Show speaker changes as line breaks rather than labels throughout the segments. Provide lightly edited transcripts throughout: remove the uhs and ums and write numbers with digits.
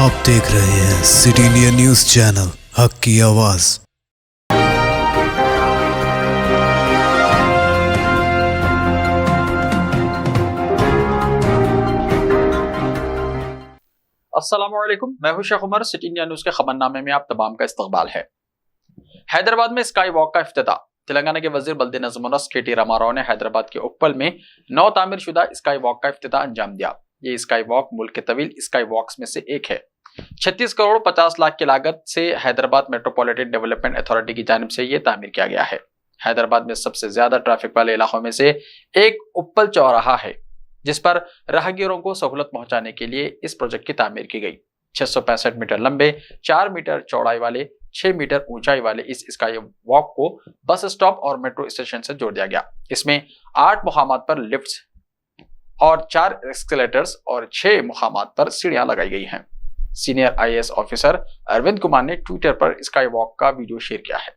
आप देख रहे हैं सिटी इंडिया न्यूज चैनल, हक की आवाज।
अस्सलामुअलैकुम, मैं हूं Sheikh Umar. City India News के खबरनामे में आप तमाम का इस्तकबाल है। हैदराबाद में स्काई वॉक का इफ्तिताह। तेलंगाना के वजीर बल्दी नज़्म व नस्क KT रामाराव ने हैदराबाद के उप्पल में नौ तामीर शुदा स्काई वॉक का इफ्तिताह अंजाम दिया। ये स्काई वॉक मुल्क के तवील स्काई वॉक्स में से एक है। 36 करोड़ 50 लाख की लागत से हैदराबाद मेट्रोपॉलिटन डेवलपमेंट अथॉरिटी की जानिब से यह तामीर किया गया है। हैदराबाद में सबसे ज्यादा ट्रैफिक वाले इलाकों में से एक उप्पल चौराहा है, जिस पर राहगीरों को सहूलत पहुंचाने के लिए इस प्रोजेक्ट की तामीर की गई। 665 मीटर लंबे, 4 मीटर चौड़ाई वाले, 6 मीटर ऊंचाई वाले इस स्काई वॉक को बस स्टॉप और मेट्रो स्टेशन से जोड़ दिया गया। इसमें 8 मुकामात पर लिफ्ट्स और 4 एस्केलेटर्स और 6 मुकामात पर सीढ़ियां लगाई गई हैं। Senior IAS officer Arvind Kumar ने ट्विटर पर स्काई वॉक का वीडियो शेयर किया है।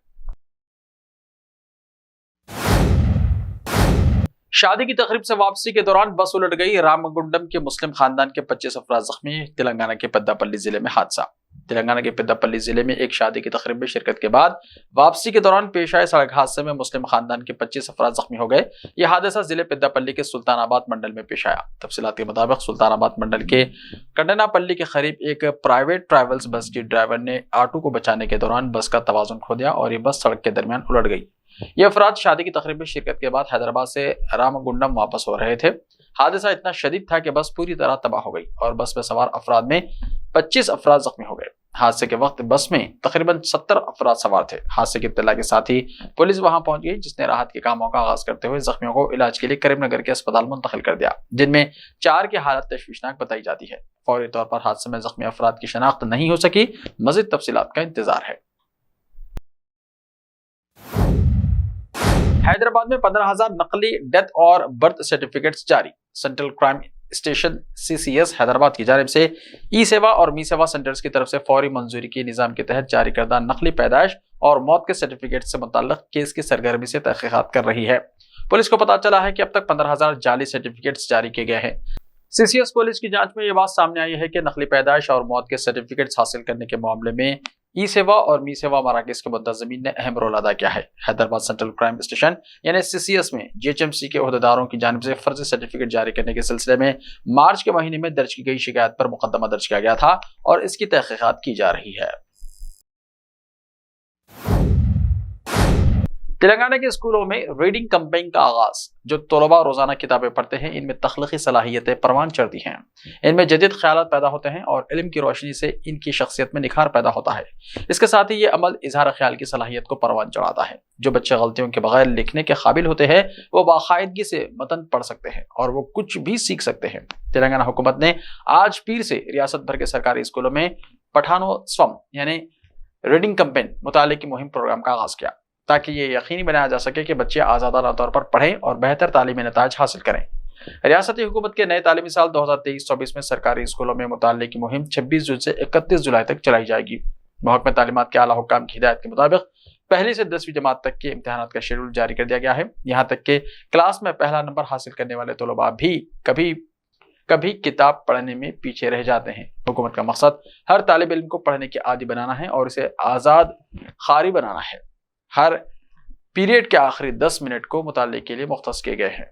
शादी की तकरीब से वापसी के दौरान बस उलट गई। रामगुंडम के मुस्लिम खानदान के 25 अफराद जख्मी। तेलंगाना के पेद्दापल्ली जिले में हादसा। तेलंगाना के पेद्दापल्ली जिले में एक शादी की तकरीब में शिरकत के बाद वापसी के दौरान पेश आए सड़क हादसे में मुस्लिम खानदान के 25 अफराद जख्मी हो गए। यह हादसा जिले पेद्दापल्ली के सुल्तानाबाद मंडल में पेश आया। तफसीलात के मुताबिक सुल्तानाबाद मंडल के कंडनापल्ली के करीब एक प्राइवेट ट्रैवल्स बस की ड्राइवर ने ऑटो को बचाने के दौरान बस का तवाजुन खो दिया और ये बस सड़क के दरमियान उलट गई। ये अफराद शादी की तकरीब में शिरकत के बाद हैदराबाद से रामगुंडम वापस हो रहे थे। हादसा इतना शदीद था कि बस पूरी तरह तबाह हो गई और बस में सवार अफराद में 25 अफराद जख्मी हो गए। हादसे के वक्त बस में तकरीबन 70 अफराद सवार थे। हादसे की इत्तला के साथ ही पुलिस वहां पहुंच गई, जिसने राहत के कामों का आगाज करते हुए जख्मियों को इलाज के लिए करीमनगर के अस्पताल मुंतकिल कर दिया, जिनमें 4 की हालत तशवीशनाक बताई जाती है। फौरी तौर पर हादसे में जख्मी अफराद की शनाख्त नहीं हो सकी। मजीद तफसीलात का इंतजार है। हैदराबाद में 15,000 नकली डेथ और बर्थ सर्टिफिकेट्स जारी। Central crime station CCS Hyderabad की जानिब से ई-सेवा और मी सेवा सेंटर्स की तरफ से फौरी मंजूरी के निजाम के तहत जारी करदा नकली पैदाइश और मौत के सर्टिफिकेट से मुताल्लिक केस की सरगर्मी से तहकीकात कर रही है। पुलिस को पता चला है कि अब तक 15,000 जाली सर्टिफिकेट्स जारी किए गए हैं। CCS पुलिस की जांच में यह बात सामने आई है कि नकली पैदाइश और मौत के सर्टिफिकेट्स हासिल करने के मामले में ई-सेवा और मी सेवा मराकज के मुंतज़मीन ने अहम रोल अदा किया है। हैदराबाद सेंट्रल क्राइम स्टेशन यानी CCS में GHMC के ओहदेदारों की जानिब से फर्जी सर्टिफिकेट जारी करने के सिलसिले में मार्च के महीने में दर्ज की गई शिकायत पर मुकदमा दर्ज किया गया था और इसकी तहकीकात की जा रही है। तेलंगाना के स्कूलों में रीडिंग कैंपेन का आगाज। जो तलबा रोजाना किताबें पढ़ते हैं, इनमें तख्लीकी सलाहियतें परवान चढ़ती हैं, इनमें जदीद ख्यालात पैदा होते हैं और इल्म की रोशनी से इनकी शख्सियत में निखार पैदा होता है। इसके साथ ही ये अमल इजहार ख्याल की सलाहियत को परवान चढ़ाता है। जो बच्चे गलतियों के बगैर लिखने के काबिल होते हैं, वो बाकायदगी से मतन पढ़ सकते हैं और वो कुछ भी सीख सकते हैं। तेलंगाना हुकूमत ने आज पीर से रियासत भर के सरकारी स्कूलों में पठानोत्सवम यानी रीडिंग कैंपेन मुताले की मुहिम प्रोग्राम का आगाज किया, ताकि ये यकीनी बनाया जा सके कि बच्चे आज़ादाना तौर पर पढ़ें और बेहतर तालीमी नताज हासिल करें। रियासती हुकूमत के नए तालीमी साल 2023-24 में सरकारी स्कूलों में मुताल्ले की मुहिम 26 जून से 31 जुलाई तक चलाई जाएगी। महकमा तालीमात के आला हुक्काम की हिदायत के मुताबिक पहली से 10वीं जमात तक के इम्तिहानात का शेड्यूल जारी कर दिया गया है। यहाँ तक कि क्लास में पहला नंबर हासिल करने वाले तलबा भी कभी किताब पढ़ने में पीछे रह जाते हैं। हुकूमत का मकसद हर तालिब इल्म को पढ़ने के आदी बनाना है और इसे आज़ाद खारी बनाना है। हर पीरियड के आखिरी 10 मिनट को मुताले के लिए मुख्तस किए गए हैं।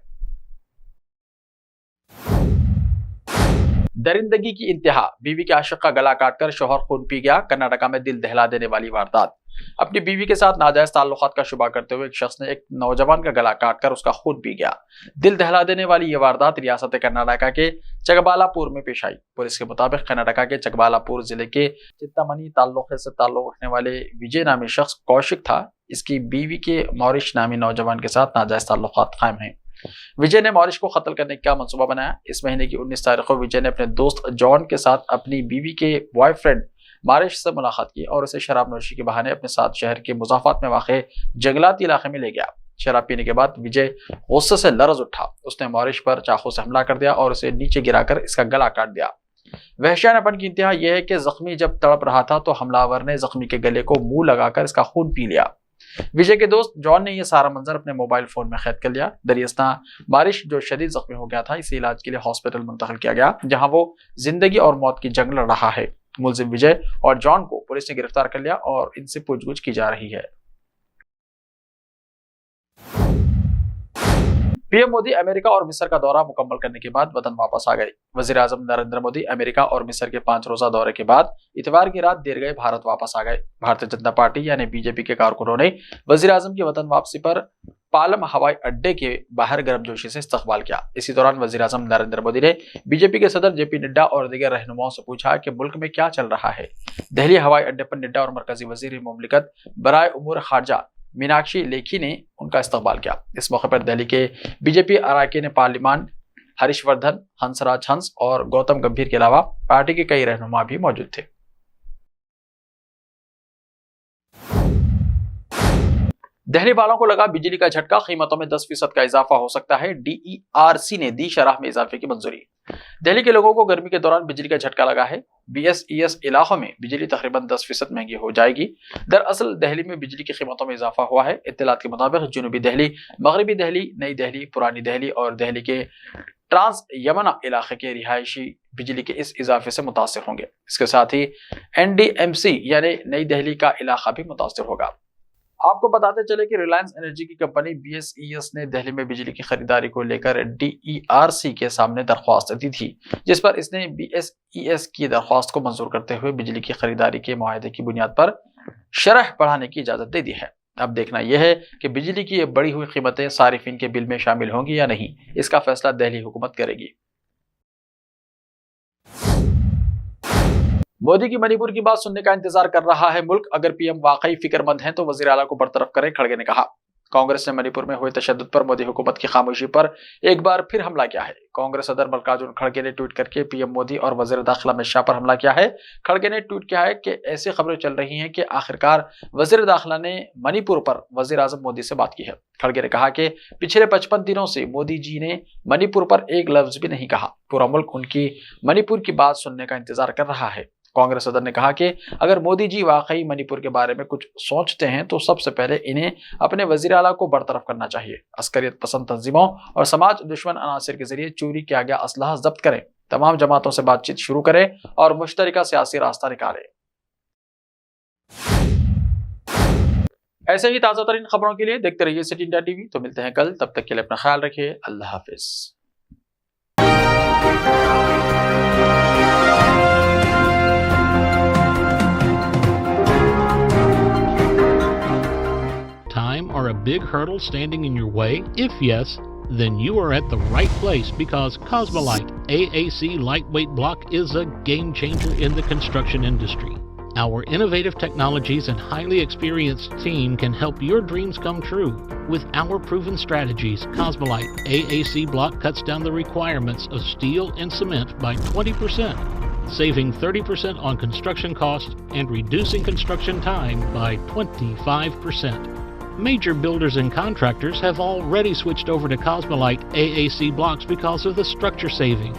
दरिंदगी की इंतहा। बीवी के आशिक का गला काटकर शौहर खून पी गया। कर्नाटका में दिल दहला देने वाली वारदात। अपनी बीवी के साथ नाजायज ताल्लुकात का शुबा करते हुए एक शख्स ने एक नौजवान का गला काटकर उसका खून पी गया। दिल दहला देने वाली यह वारदात रियासत कर्नाटका के चकबालापुर में पेश आई। पुलिस के मुताबिक कर्नाटका के चकबालापुर जिले के चिंतामणि ताल्लुके से ताल्लुक रखने वाले विजय नामी शख्स कौशिक था। इसकी बीवी के मौरिश नामी नौजवान के साथ नाजायज ताल्लुकात कायम हैं। विजय ने मौरिश को कत्ल करने का मंसूबा बनाया। इस महीने की 19 तारीख को विजय ने अपने दोस्त जॉन के साथ अपनी बीवी के बॉयफ्रेंड मारिश से मुलाकात की और उसे शराब नोशी के बहाने अपने साथ शहर के मुजाफात में वाक़े जंगलाती इलाके में ले गया। शराब पीने के बाद विजय गुस्से से लरज उठा। उसने मौरिश पर चाकू से हमला कर दिया और उसे नीचे गिराकर इसका गला काट दिया। वहशियानापन की इंतहा यह है कि जख्मी जब तड़प रहा था तो हमलावर ने जख्मी के गले को मुंह लगाकर इसका खून पी लिया। विजय के दोस्त जॉन ने यह सारा मंजर अपने मोबाइल फोन में कैद कर लिया। दरियास्ता बारिश जो शदीद जख्मी हो गया था, इसे इलाज के लिए हॉस्पिटल मुंतकिल किया गया, जहां वो जिंदगी और मौत की जंग लड़ रहा है। मुलजिम विजय और जॉन को पुलिस ने गिरफ्तार कर लिया और इनसे पूछताछ की जा रही है। पीएम मोदी अमेरिका और मिस्र का दौरा मुकम्मल करने के बाद वतन वापस आ गए। वजीर आजम नरेंद्र मोदी अमेरिका और मिस्र के 5 रोजा दौरे के बाद इतवार की रात देर गए भारत वापस आ गए। भारतीय जनता पार्टी यानी बीजेपी के कारकुनों ने वजीर आजम की वतन वापसी पर पालम हवाई अड्डे के बाहर गर्मजोशी से इस्तकबाल किया। इसी दौरान वजीर आजम नरेंद्र मोदी ने बीजेपी के सदर जेपी नड्डा और दीगर रहनुमाओं से पूछा कि मुल्क में क्या चल रहा है। दिल्ली हवाई अड्डे पर नड्डा और मरकजी वजीर मुमलिकत बराए उमूर खारजा मीनाक्षी लेखी ने उनका इस्तकबाल किया। इस मौके पर दिल्ली के बीजेपी अरकान पार्लियामेंट हर्षवर्धन, हंसराज हंस और गौतम गंभीर के अलावा पार्टी के कई रहनुमा भी मौजूद थे। दिल्ली वालों को लगा बिजली का झटका, कीमतों में 10% का इजाफा हो सकता है। DERC ने दी शरह में इजाफे की मंजूरी। दिल्ली के लोगों को गर्मी के दौरान बिजली का झटका लगा है। BSES इलाकों में बिजली तकरीबन 10% महंगी हो जाएगी। दरअसल दिल्ली में बिजली की कीमतों में इजाफा हुआ है। इत्तलात के मुताबिक जनूबी दिल्ली, मगरबी दिल्ली, नई दिल्ली, पुरानी दिल्ली और दिल्ली के ट्रांस यमुना इलाके के रिहायशी बिजली के इस इजाफे से मुतासिर होंगे। इसके साथ ही NDMC यानी नई दिल्ली का इलाका भी मुतासिर होगा। आपको बताते चले कि रिलायंस एनर्जी की कंपनी BSES ने दिल्ली में बिजली की खरीदारी को लेकर DERC के सामने दरख्वास्त दी थी, जिस पर इसने BSES की दरख्वास्त को मंजूर करते हुए बिजली की खरीदारी के मुआहदे की बुनियाद पर शरह बढ़ाने की इजाजत दे दी है। अब देखना यह है कि बिजली की ये बढ़ी हुई कीमतें सारिफिन के बिल में शामिल होंगी या नहीं। इसका फैसला दिल्ली हुकूमत करेगी। मोदी की मणिपुर की बात सुनने का इंतजार कर रहा है मुल्क। अगर पीएम वाकई फिक्रमंद हैं तो वजीर आला को बरतरफ करें, खड़गे ने कहा। कांग्रेस ने मणिपुर में हुए तशद्दुद पर मोदी हुकूमत की खामोशी पर एक बार फिर हमला किया है। कांग्रेस सदर मल्लिकार्जुन खड़गे ने ट्वीट करके पीएम मोदी और वजीर दाखिला अमित शाह पर हमला किया है। खड़गे ने ट्वीट किया है कि ऐसी खबरें चल रही हैं कि आखिरकार वजीर दाखिला ने मणिपुर पर वजीर आजम मोदी से बात की है। खड़गे ने कहा कि पिछले 55 दिनों से मोदी जी ने मणिपुर पर एक लफ्ज भी नहीं कहा। पूरा मुल्क उनकी मणिपुर की बात सुनने का इंतजार कर रहा है। कांग्रेस सदर ने कहा कि अगर मोदी जी वाकई मणिपुर के बारे में कुछ सोचते हैं तो सबसे पहले इन्हें अपने वजीर आला को बरतरफ करना चाहिए। अस्करियत पसंद तंजीमों और समाज दुश्मन अनासिर के जरिए चोरी किया गया असलहा जब्त करें, तमाम जमातों से बातचीत शुरू करें और मुश्तरका सियासी रास्ता निकालें। ऐसे ही ताजा तरीन खबरों के लिए देखते रहिए सिटी इंडिया टीवी। तो मिलते हैं कल, तब तक के लिए अपना ख्याल रखिए। अल्लाह हाफिज।
Time or a big hurdle standing in your way? If yes, then you are at the right place because Cosmolite AAC lightweight block is a game changer in the construction industry. Our innovative technologies and highly experienced team can help your dreams come true. With our proven strategies, Cosmolite AAC block cuts down the requirements of steel and cement by 20%, saving 30% on construction costs and reducing construction time by 25%. Major builders and contractors have already switched over to Cosmolite AAC blocks because of the structure saving.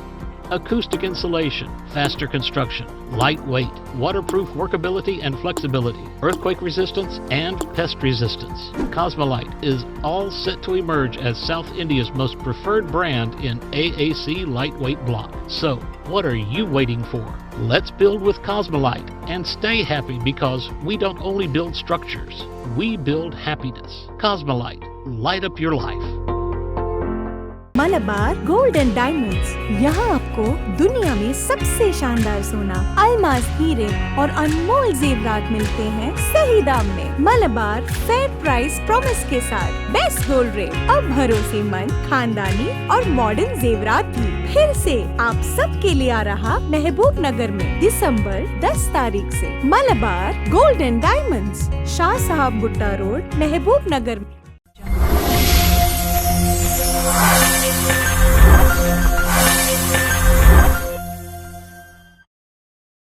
Acoustic insulation, faster construction, lightweight, waterproof workability and flexibility, earthquake resistance, and pest resistance. Cosmolite is all set to emerge as South India's most preferred brand in AAC lightweight block. So, what are you waiting for? Let's build with Cosmolite and stay happy because we don't only build structures, we build happiness. Cosmolite, light up your life.
Malabar gold and diamonds, यहाँ आपको दुनिया में सबसे शानदार सोना, अलमास हीरे और अनमोल जेवरात मिलते हैं सही दाम में। मलबार फेयर प्राइस प्रॉमिस के साथ बेस्ट गोल्ड रेट, अब भरोसेमंद, खानदानी और मॉडर्न जेवरात भी फिर से आप सब के लिए आ रहा महबूब नगर में दिसंबर 10 तारीख से। Malabar gold and diamonds, Shah साहब गुट्टा रोड, महबूब नगर में।